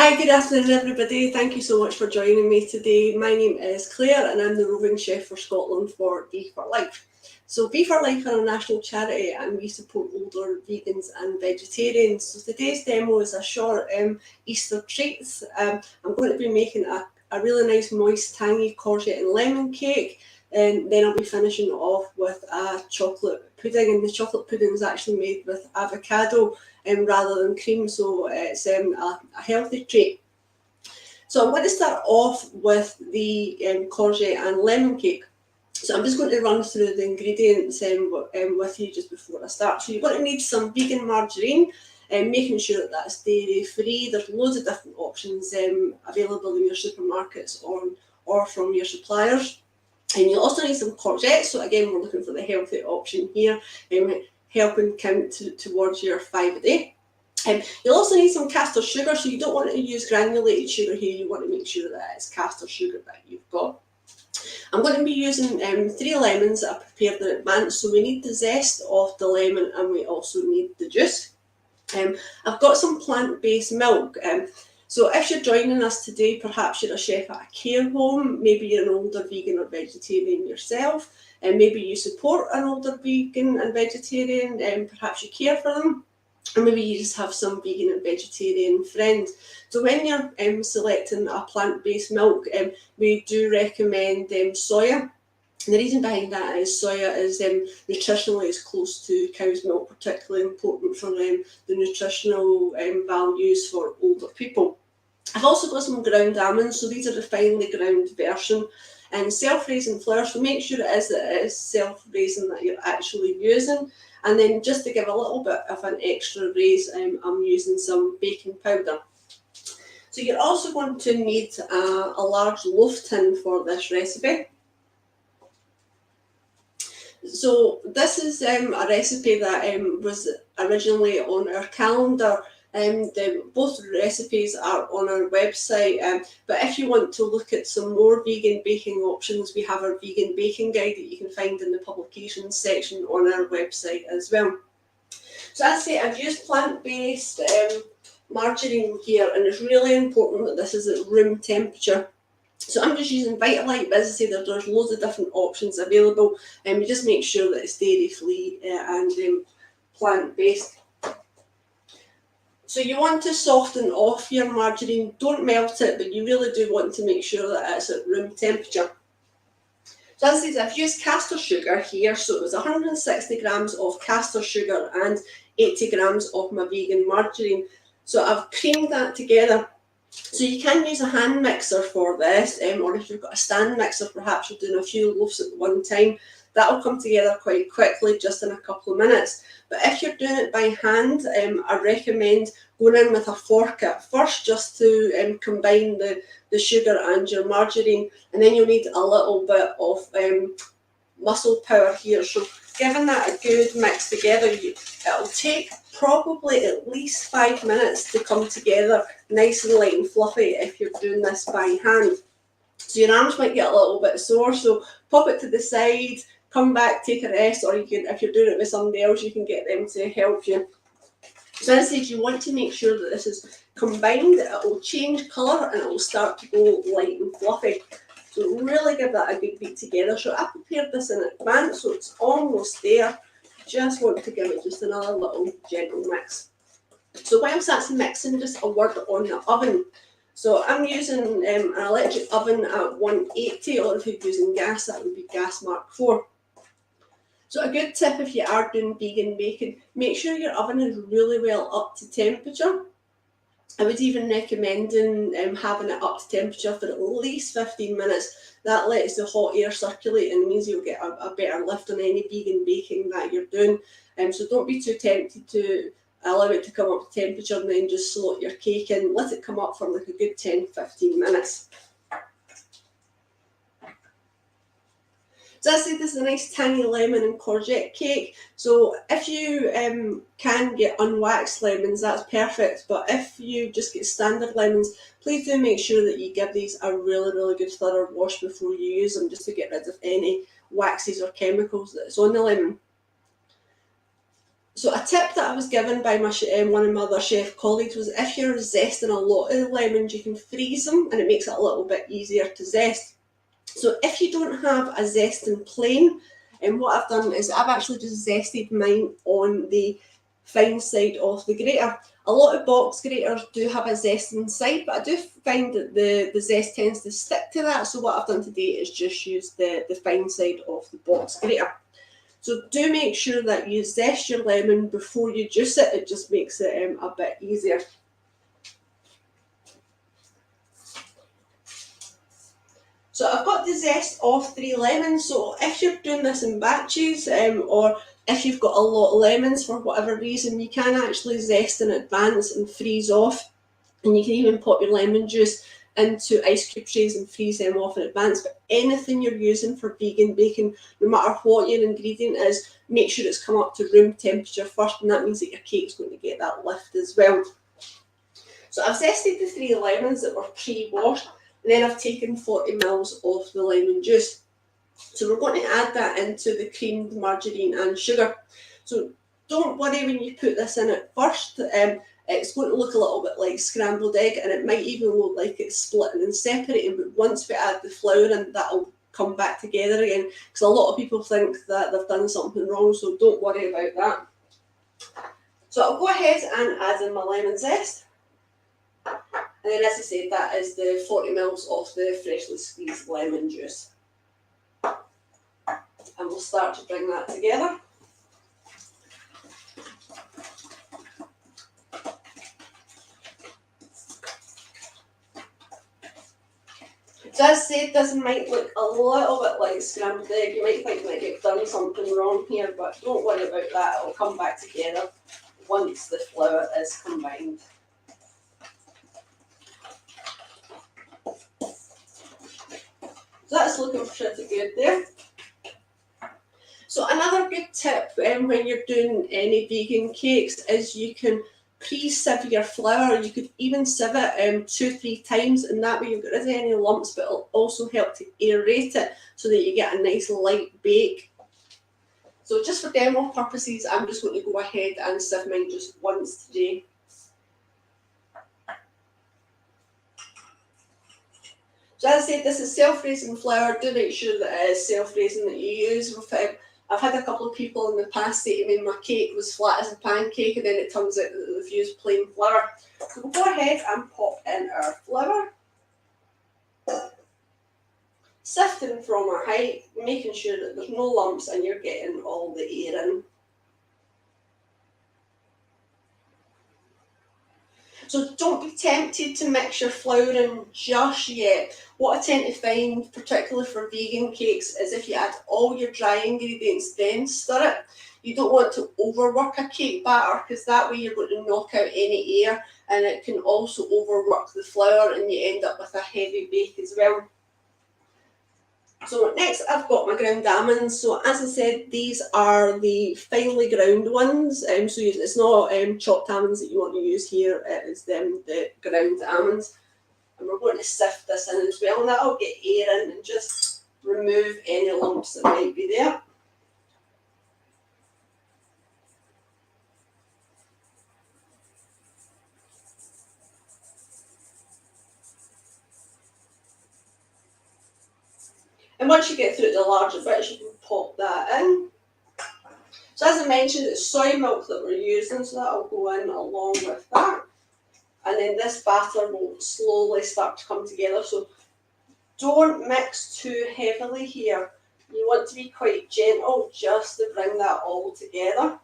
Hi, good afternoon everybody. Thank you so much for joining me today. My name is Claire and I'm the roving chef for Scotland for Beef for Life. So Beef for Life are a national charity and we support older vegans and vegetarians. So today's demo is a short Easter treats. I'm going to be making a really nice moist tangy courgette and lemon cake, and then I'll be finishing off with a chocolate pudding, and the chocolate pudding is actually made with avocado rather than cream, so it's a healthy treat. So I'm going to start off with the courgette and lemon cake. So I'm just going to run through the ingredients with you just before I start. So you're going to need some vegan margarine, and making sure that that's dairy free. There's loads of different options available in your supermarkets or from your suppliers. And you'll also need some courgette. So again, we're looking for the healthy option here, helping count towards your 5 a day. You'll also need some castor sugar, so you don't want to use granulated sugar here. You want to make sure that it's castor sugar that you've got. I'm going to be using 3 lemons that I prepared in advance. So we need the zest of the lemon and we also need the juice. I've got some plant-based milk. So if you're joining us today, perhaps you're a chef at a care home, maybe you're an older vegan or vegetarian yourself, and maybe you support an older vegan and vegetarian, and perhaps you care for them, or maybe you just have some vegan and vegetarian friends. So when you're selecting a plant-based milk, we do recommend soya. And the reason behind that is soya is nutritionally is close to cow's milk, particularly important for the nutritional values for older people. I've also got some ground almonds, so these are the finely ground version, and self-raising flour, so make sure it is self-raising that you're actually using. And then just to give a little bit of an extra raise, I'm using some baking powder. So you're also going to need a large loaf tin for this recipe. So this is a recipe that was originally on our calendar. Both recipes are on our website, but if you want to look at some more vegan baking options, we have our vegan baking guide that you can find in the publications section on our website as well. So as I say, I've used plant-based margarine here, and it's really important that this is at room temperature. So I'm just using Vitalite, but as I say, there's loads of different options available, and you just make sure that it's dairy-free and plant-based. So you want to soften off your margarine. Don't melt it, but you really do want to make sure that it's at room temperature. So as I said, I've used castor sugar here, so it was 160 grams of castor sugar and 80 grams of my vegan margarine. So I've creamed that together. So you can use a hand mixer for this, or if you've got a stand mixer, perhaps you're doing a few loaves at one time. That'll come together quite quickly, just in a couple of minutes. But if you're doing it by hand, I recommend going in with a fork at first, just to combine the sugar and your margarine, and then you'll need a little bit of muscle power here. So giving that a good mix together, it'll take probably at least 5 minutes to come together nice and light and fluffy if you're doing this by hand. So your arms might get a little bit sore, so pop it to the side, come back, take a rest, or you can, if you're doing it with somebody else, you can get them to help you. So as I said, you want to make sure that this is combined. It will change colour and it will start to go light and fluffy. So really give that a good beat together. So I prepared this in advance, so it's almost there. Just want to give it just another little gentle mix. So whilst that's mixing, just a word on the oven. So I'm using an electric oven at 180, or if you're using gas, that would be gas Mark 4. So a good tip if you are doing vegan baking, make sure your oven is really well up to temperature. I would even recommend having it up to temperature for at least 15 minutes. That lets the hot air circulate and means you'll get a better lift on any vegan baking that you're doing. So don't be too tempted to allow it to come up to temperature and then just slot your cake in. Let it come up for like a good 10-15 minutes. So as I said, this is a nice tangy lemon and courgette cake. So if you can get unwaxed lemons, that's perfect. But if you just get standard lemons, please do make sure that you give these a really, really good thorough wash before you use them, just to get rid of any waxes or chemicals that's on the lemon. So a tip that I was given by one of my other chef colleagues was if you're zesting a lot of lemons, you can freeze them and it makes it a little bit easier to zest. So if you don't have a zesting plane, and what I've done is I've actually just zested mine on the fine side of the grater. A lot of box graters do have a zesting side, but I do find that the zest tends to stick to that. So what I've done today is just use the fine side of the box grater. So do make sure that you zest your lemon before you juice it. It just makes it a bit easier. So I've got the zest of 3 lemons. So if you're doing this in batches, or if you've got a lot of lemons for whatever reason, you can actually zest in advance and freeze off. And you can even pop your lemon juice into ice cube trays and freeze them off in advance. But anything you're using for vegan baking, no matter what your ingredient is, make sure it's come up to room temperature first, and that means that your cake's going to get that lift as well. So I've zested the 3 lemons that were pre-washed, and then I've taken 40 mils of the lemon juice. So we're going to add that into the creamed margarine and sugar. So don't worry when you put this in at first. It's going to look a little bit like scrambled egg, and it might even look like it's splitting and separating, but once we add the flour in, that'll come back together again, because a lot of people think that they've done something wrong, so don't worry about that. So I'll go ahead and add in my lemon zest. And then, as I said, that is the 40 mils of the freshly squeezed lemon juice. And we'll start to bring that together. So as I said, this might look a little bit like scrambled egg. You might think that you've done something wrong here, but don't worry about that. It'll come back together once the flour is combined. So that's looking pretty good there. So another good tip when you're doing any vegan cakes is you can pre-sieve your flour. You could even sieve it 2-3 times, and that way you've got rid of any lumps, but it'll also help to aerate it so that you get a nice light bake. So just for demo purposes, I'm just going to go ahead and sieve mine just once today. So as I said, this is self-raising flour. Do make sure that it is self-raising that you use. I've had a couple of people in the past say to me my cake was flat as a pancake, and then it turns out that they've used plain flour. So we'll go ahead and pop in our flour. Sifting from a height, making sure that there's no lumps and you're getting all the air in. So don't be tempted to mix your flour in just yet. What I tend to find, particularly for vegan cakes, is if you add all your dry ingredients, then stir it. You don't want to overwork a cake batter, because that way you're going to knock out any air, and it can also overwork the flour and you end up with a heavy bake as well. So next I've got my ground almonds. So as I said, these are the finely ground ones. So it's not chopped almonds that you want to use here. It is the ground almonds. And we're going to sift this in as well. And that'll get air in and just remove any lumps that might be there. And once you get through the larger bits, you can pop that in. So as I mentioned, it's soy milk that we're using, so that'll go in along with that. And then this batter will slowly start to come together. So don't mix too heavily here. You want to be quite gentle just to bring that all together.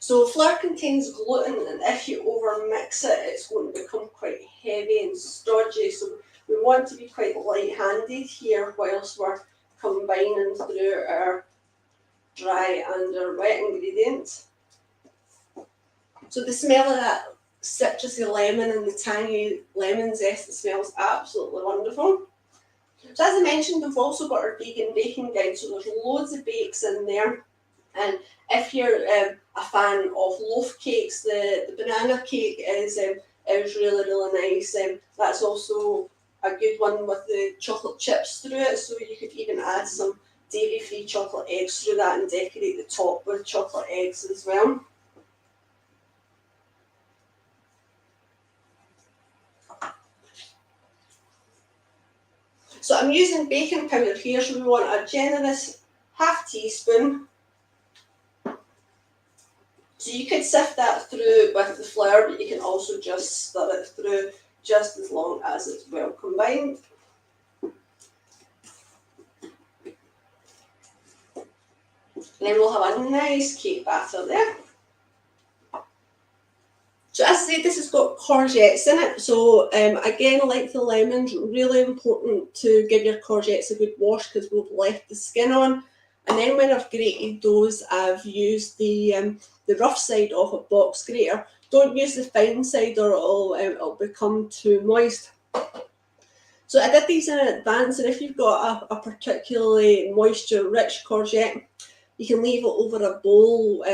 So flour contains gluten, and if you overmix it, it's going to become quite heavy and stodgy. So we want to be quite light-handed here whilst we're combining through our dry and our wet ingredients. So the smell of that citrusy lemon and the tangy lemon zest, it smells absolutely wonderful. So as I mentioned, we've also got our vegan baking guide, so there's loads of bakes in there. And if you're a fan of loaf cakes, the banana cake is really, really nice. That's also a good one with the chocolate chips through it, so you could even add some dairy-free chocolate eggs through that and decorate the top with chocolate eggs as well. So I'm using baking powder here, so we want a generous half teaspoon. So you could sift that through with the flour, but you can also just stir it through just as long as it's well combined. And then we'll have a nice cake batter there. So as I said, this has got courgettes in it. So again, like the lemons, really important to give your courgettes a good wash because we've left the skin on. And then when I've grated those, I've used the rough side of a box grater. Don't use the fine side or it'll become too moist. So I did these in advance, and if you've got a particularly moisture-rich courgette, you can leave it over a bowl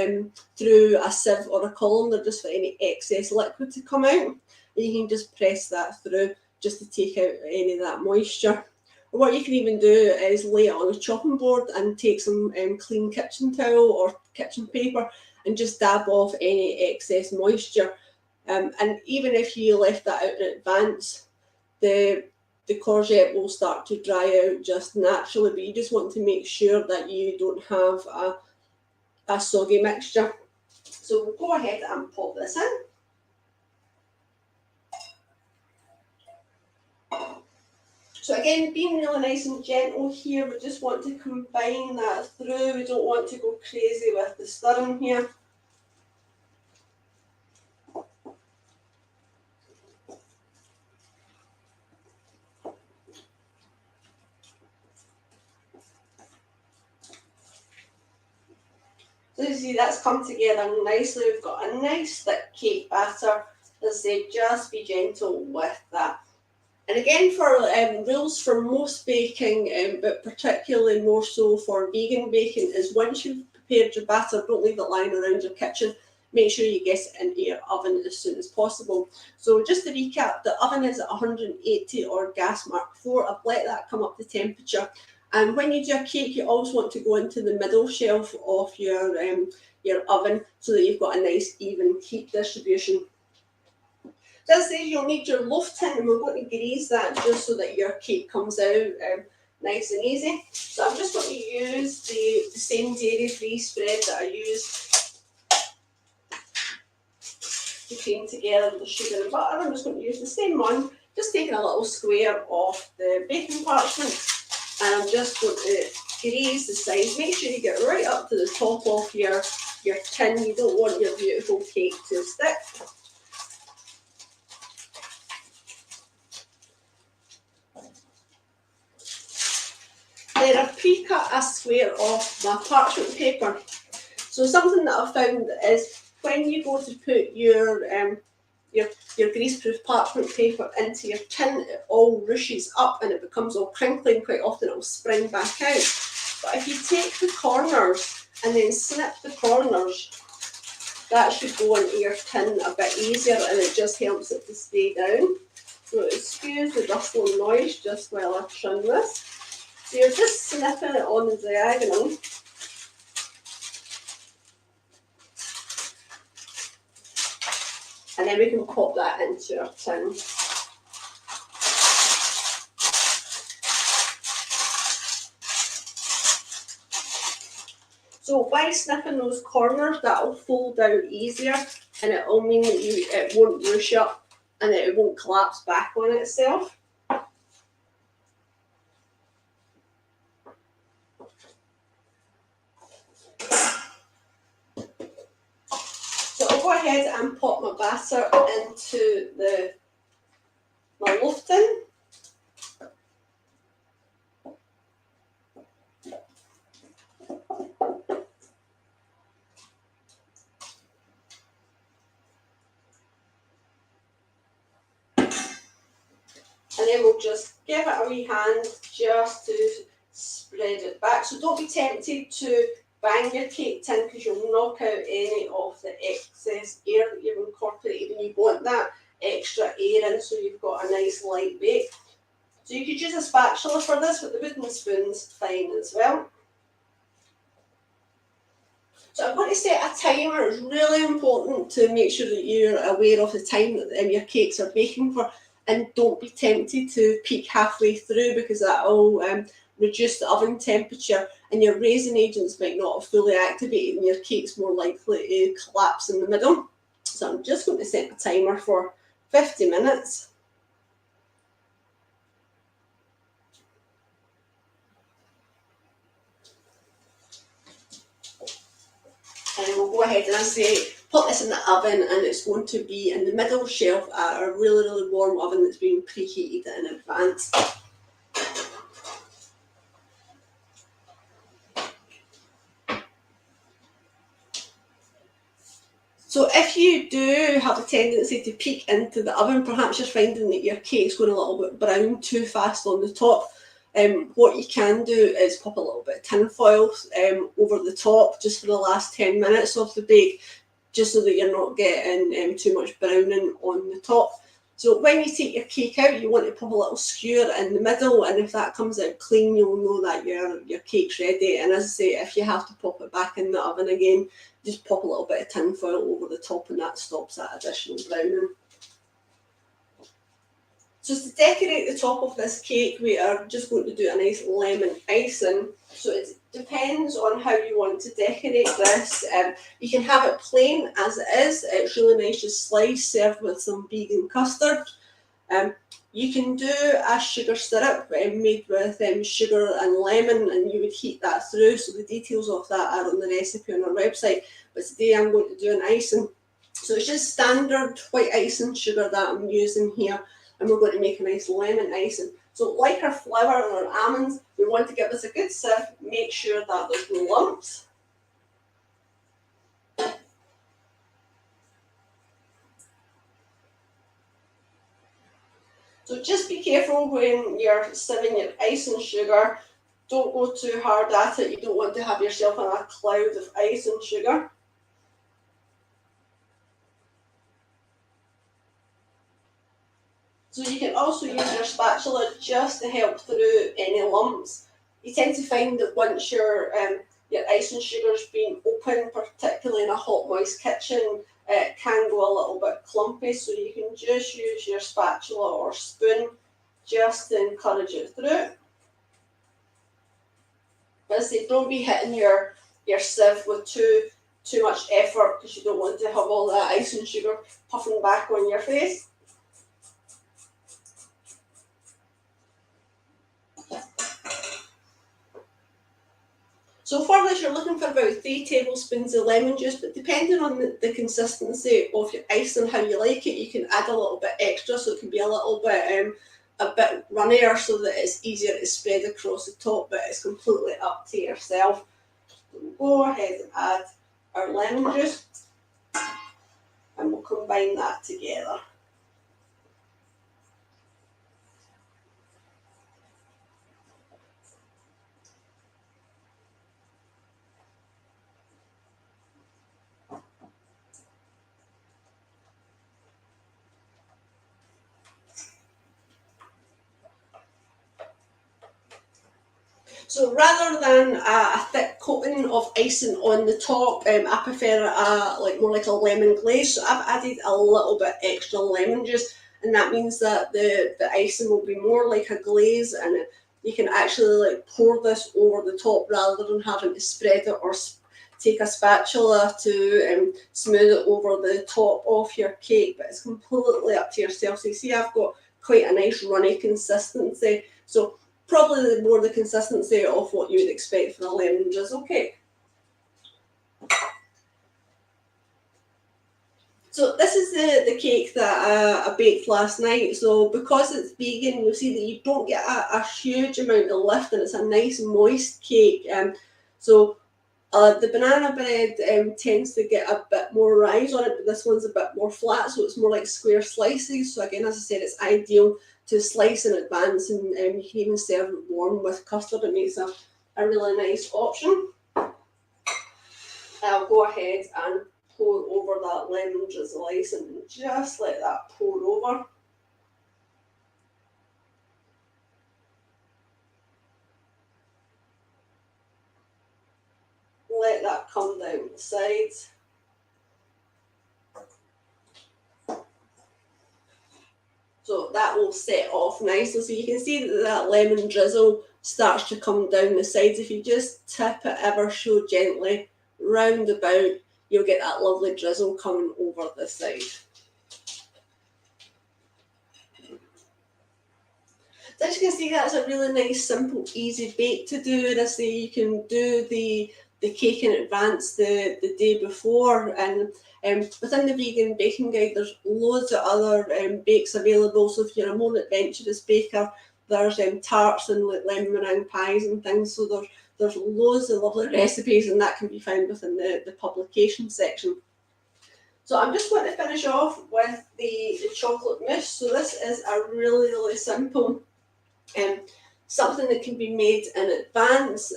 through a sieve or a colander just for any excess liquid to come out. And you can just press that through just to take out any of that moisture. Or what you can even do is lay it on a chopping board and take some clean kitchen towel or kitchen paper and just dab off any excess moisture. And even if you left that out in advance, the courgette will start to dry out just naturally, but you just want to make sure that you don't have a soggy mixture. So we'll go ahead and pop this in. So again, being really nice and gentle here, we just want to combine that through. We don't want to go crazy with the stirring here. So you see that's come together nicely. We've got a nice thick cake batter. As I say, just be gentle with that. And again, for rules for most baking, but particularly more so for vegan baking, is once you've prepared your batter, don't leave it lying around your kitchen. Make sure you get it into your oven as soon as possible. So just to recap, the oven is at 180 or gas mark 4. I've let that come up to temperature. And when you do a cake, you always want to go into the middle shelf of your oven so that you've got a nice even heat distribution. So as I say, you'll need your loaf tin, and we're going to grease that just so that your cake comes out nice and easy. So I'm just going to use the same dairy-free spread that I used to cream together the sugar and butter. I'm just going to use the same one, just taking a little square off the baking parchment, and I'm just going to grease the sides. Make sure you get right up to the top of your tin. You don't want your beautiful cake to stick. Then I've pre-cut a square of my parchment paper. So something that I've found is when you go to put your greaseproof parchment paper into your tin, it all rushes up and it becomes all crinkly, and quite often it will spring back out. But if you take the corners and then snip the corners, that should go into your tin a bit easier, and it just helps it to stay down. So excuse the rustling noise just while I trim this. So you're just snipping it on the diagonal. And then we can pop that into our tin. So by snipping those corners, that will fold out easier, and it will mean that it won't rush up and that it won't collapse back on itself. So I'll go ahead and pop my batter into my loaf tin. And then we'll just give it a wee hand just to spread it back. So don't be tempted to bang your cake tin because you'll knock out any of the excess air that you've incorporated, and you want that extra air in so you've got a nice light bake. So you could use a spatula for this, but the wooden spoon's fine as well. So I'm going to set a timer. It's really important to make sure that you're aware of the time that your cakes are baking for, and don't be tempted to peek halfway through, because that will reduce the oven temperature and your raising agents might not have fully activated and your cake's more likely to collapse in the middle. So I'm just going to set a timer for 50 minutes. And we'll go ahead and say, put this in the oven, and it's going to be in the middle shelf at a really, really warm oven that's been preheated in advance. So if you do have a tendency to peek into the oven, perhaps you're finding that your cake's going a little bit brown too fast on the top, what you can do is pop a little bit of tin foil over the top just for the last 10 minutes of the bake, just so that you're not getting too much browning on the top. So when you take your cake out, you want to pop a little skewer in the middle, and if that comes out clean, you'll know that your cake's ready. And as I say, if you have to pop it back in the oven again, just pop a little bit of tin foil over the top, and that stops that additional browning. So to decorate the top of this cake, we are just going to do a nice lemon icing. So it depends on how you want to decorate this. You can have it plain as it is. It's really nice, just sliced, served with some vegan custard. You can do a sugar syrup made with sugar and lemon, and you would heat that through. So the details of that are on the recipe on our website. But today I'm going to do an icing. So it's just standard white icing sugar that I'm using here, and we're going to make a nice lemon icing. So like our flour and our almonds, we want to give this a good sieve, make sure that there's no lumps. So just be careful when you're sieving your icing sugar. Don't go too hard at it. You don't want to have yourself in a cloud of icing sugar. So you can also use your spatula just to help through any lumps. You tend to find that once your icing sugar's been open, particularly in a hot, moist kitchen, it can go a little bit clumpy. So you can just use your spatula or spoon just to encourage it through. But as I say, don't be hitting your sieve with too much effort, because you don't want to have all that icing sugar puffing back on your face. So for this, you're looking for about 3 tablespoons of lemon juice, but depending on the consistency of your icing, how you like it, you can add a little bit extra, so it can be a bit runnier, so that it's easier to spread across the top, but it's completely up to yourself. So we'll go ahead and add our lemon juice, and we'll combine that together. So rather than a thick coating of icing on the top, I prefer more like a lemon glaze. So I've added a little bit extra lemon juice, and that means that the icing will be more like a glaze, and you can actually pour this over the top rather than having to spread it or take a spatula to smooth it over the top of your cake. But it's completely up to yourself. So you see, I've got quite a nice runny consistency. So probably more the consistency of what you would expect from a lemon drizzle cake. So this is the cake that I baked last night. So because it's vegan, you'll see that you don't get a huge amount of lift, and it's a nice moist cake. So the banana bread tends to get a bit more rise on it, but this one's a bit more flat, so it's more like square slices. So again, as I said, it's ideal to slice in advance, and you can even serve it warm with custard. It makes a really nice option. I'll go ahead and pour over that lemon drizzle icing, and just let that pour over. that come down the sides. So that will set off nicely. So you can see that that lemon drizzle starts to come down the sides. If you just tip it ever so gently round about, you'll get that lovely drizzle coming over the side. So as you can see, that's a really nice, simple, easy bake to do. And I say you can do the cake in advance the day before. And within the vegan baking guide, there's loads of other bakes available. So if you're a more adventurous baker, there's tarts and like lemon meringue pies and things. So there's loads of lovely recipes, and that can be found within the publication section. So I'm just going to finish off with the chocolate mousse. So this is a really, really simple something that can be made in advance.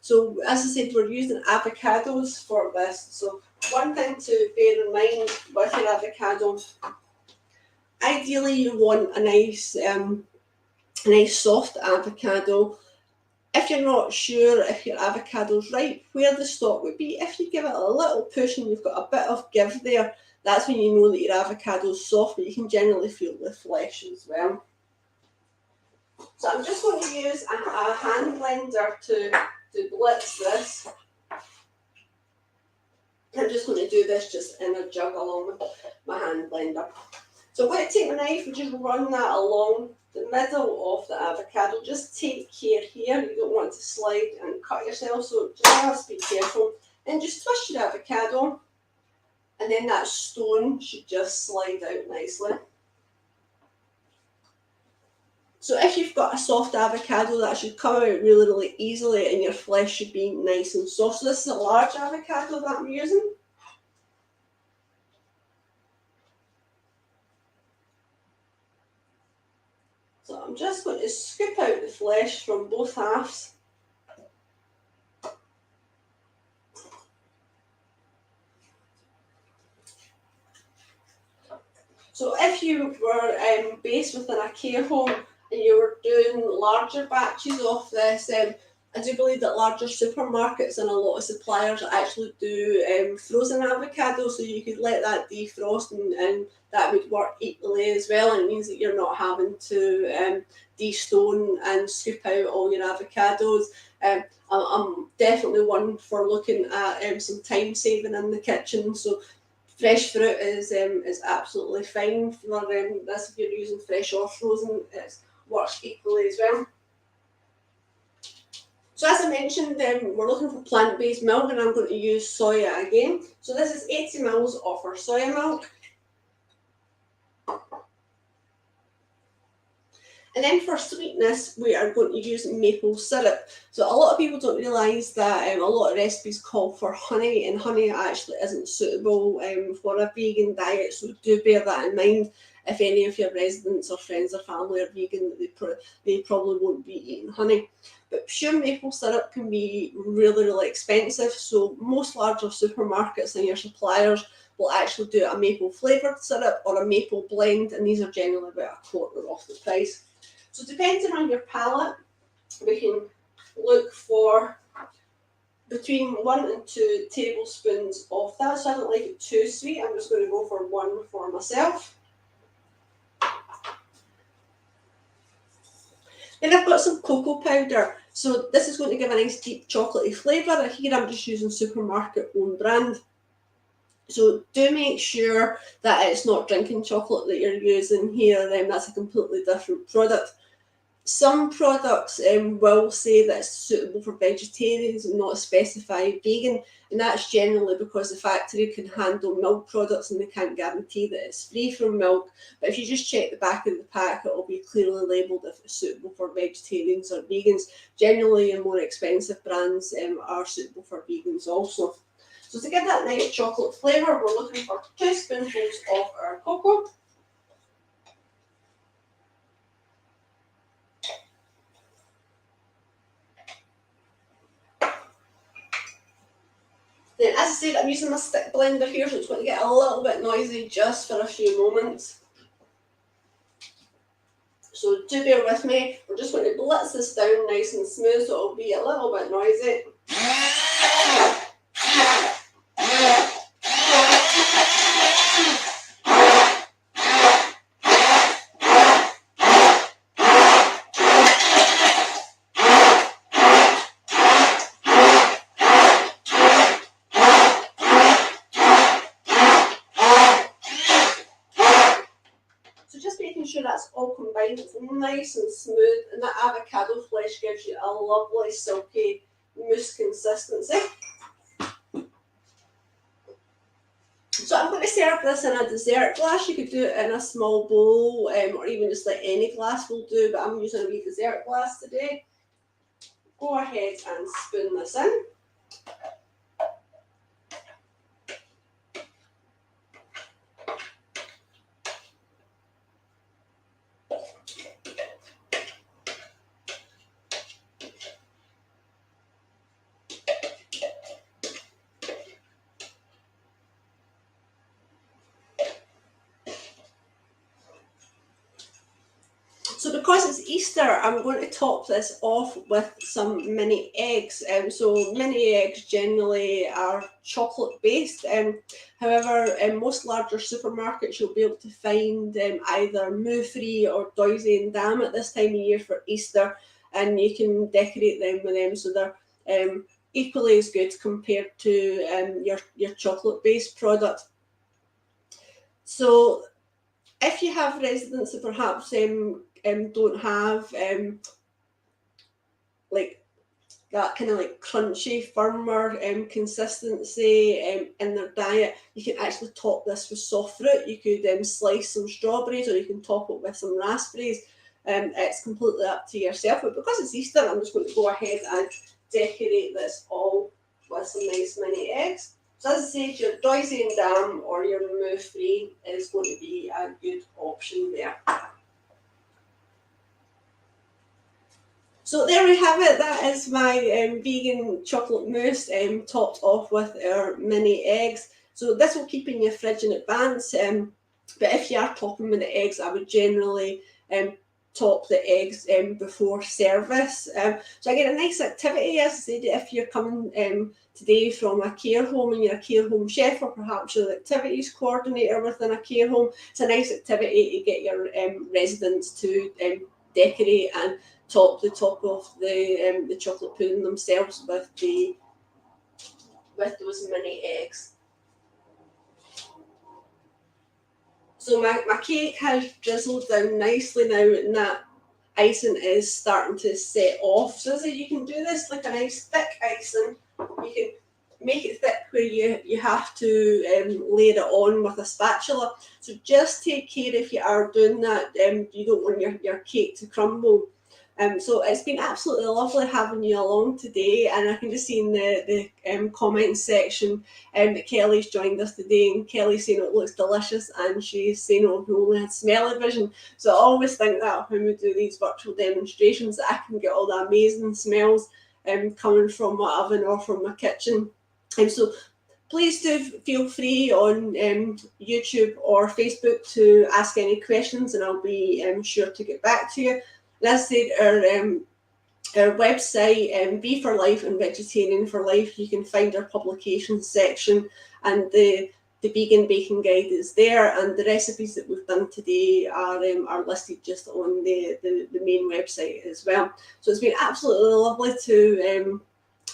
So as I said, we're using avocados for this. So one thing to bear in mind with your avocado, ideally you want a nice soft avocado. If you're not sure if your avocado's ripe, where the stalk would be, if you give it a little push and you've got a bit of give there, that's when you know that your avocado's soft, but you can generally feel the flesh as well. So I'm just going to use a hand blender to blitz this. I'm just going to do this just in a jug along with my hand blender. So I'm going to take my knife and just run that along the middle of the avocado. Just take care here, you don't want to slide and cut yourself, so just be careful. And just twist your avocado, and then that stone should just slide out nicely. So if you've got a soft avocado, that should come out really, really easily, and your flesh should be nice and soft. So this is a large avocado that I'm using. So I'm just going to scoop out the flesh from both halves. So if you were based within a care home and you were doing larger batches of this, I do believe that larger supermarkets and a lot of suppliers actually do frozen avocados, so you could let that defrost and that would work equally as well. And it means that you're not having to de-stone and scoop out all your avocados. I'm definitely one for looking at some time saving in the kitchen. So fresh fruit is absolutely fine for this. If you're using fresh or frozen, it works equally as well. So as I mentioned, we're looking for plant-based milk, and I'm going to use soya again. So this is 80 ml of our soya milk. And then for sweetness, we are going to use maple syrup. So a lot of people don't realise that a lot of recipes call for honey, and honey actually isn't suitable for a vegan diet. So do bear that in mind. If any of your residents or friends or family are vegan, they probably won't be eating honey. But pure maple syrup can be really, really expensive. So most larger supermarkets and your suppliers will actually do a maple flavoured syrup or a maple blend, and these are generally about a quarter off the price. So depending on your palate, we can look for between 1 and 2 tablespoons of that. So I don't like it too sweet. I'm just going to go for 1 for myself. Then I've got some cocoa powder. So this is going to give a nice deep chocolatey flavour. Here I'm just using supermarket own brand. So do make sure that it's not drinking chocolate that you're using here. That's a completely different product. Some products will say that it's suitable for vegetarians and not specify vegan, and that's generally because the factory can handle milk products and they can't guarantee that it's free from milk. But if you just check the back of the pack, it will be clearly labelled if it's suitable for vegetarians or vegans. Generally, your more expensive brands are suitable for vegans also. So to get that nice chocolate flavour, we're looking for 2 spoonfuls of our cocoa. Then, as I said, I'm using my stick blender here, so it's going to get a little bit noisy just for a few moments. So do bear with me. We're just going to blitz this down nice and smooth, so it'll be a little bit noisy. all combined. It's nice and smooth, and that avocado flesh gives you a lovely silky mousse consistency. So I'm going to serve this in a dessert glass. You could do it in a small bowl, or even just like any glass will do, but I'm using a wee dessert glass today. Go ahead and spoon this in. So because it's Easter, I'm going to top this off with some mini eggs. So mini eggs generally are chocolate based. However, in most larger supermarkets, you'll be able to find either moo-free or doisy and dam at this time of year for Easter, and you can decorate them with them. So they're equally as good compared to your chocolate based product. So if you have residents that perhaps don't have like that kind of like crunchy, firmer consistency in their diet, you can actually top this with soft fruit. You could slice some strawberries, or you can top it with some raspberries. It's completely up to yourself. But because it's Easter, I'm just going to go ahead and decorate this all with some nice mini eggs. So as I say, your doisy and dam or your moo-free is going to be a good option there. So there we have it. That is my vegan chocolate mousse topped off with our mini eggs. So this will keep in your fridge in advance. But if you are topping with the eggs, I would generally top the eggs before service. So again, a nice activity, as I said, if you're coming today from a care home and you're a care home chef, or perhaps you're the activities coordinator within a care home, it's a nice activity to get your residents to decorate and top the top of the chocolate pudding themselves with those mini eggs. So my cake has drizzled down nicely now, and that icing is starting to set off. So you can do this like a nice thick icing. You can make it thick where you have to layer it on with a spatula. So just take care if you are doing that. You don't want your cake to crumble. So it's been absolutely lovely having you along today, and I can just see in the comments section that Kelly's joined us today, and Kelly's saying it looks delicious, and she's saying we only had smelly vision. So I always think that when we do these virtual demonstrations, that I can get all the amazing smells coming from my oven or from my kitchen. So please do feel free on YouTube or Facebook to ask any questions, and I'll be sure to get back to you. As I said, our website, Bee for Life and Vegetarian for Life, you can find our publications section, and the vegan baking guide is there, and the recipes that we've done today are listed just on the main website as well. So it's been absolutely lovely to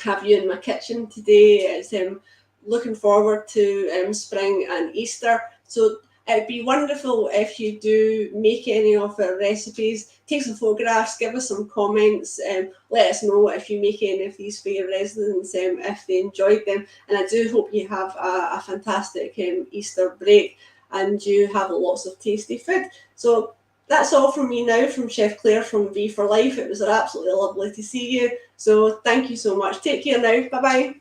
have you in my kitchen today. It's looking forward to spring and Easter. So it'd be wonderful if you do make any of our recipes. Take some photographs, give us some comments, let us know if you make any of these for your residents, if they enjoyed them. And I do hope you have a fantastic Easter break, and you have lots of tasty food. So that's all from me now, from Chef Claire from Bee for Life. It was absolutely lovely to see you. So thank you so much. Take care now. Bye-bye.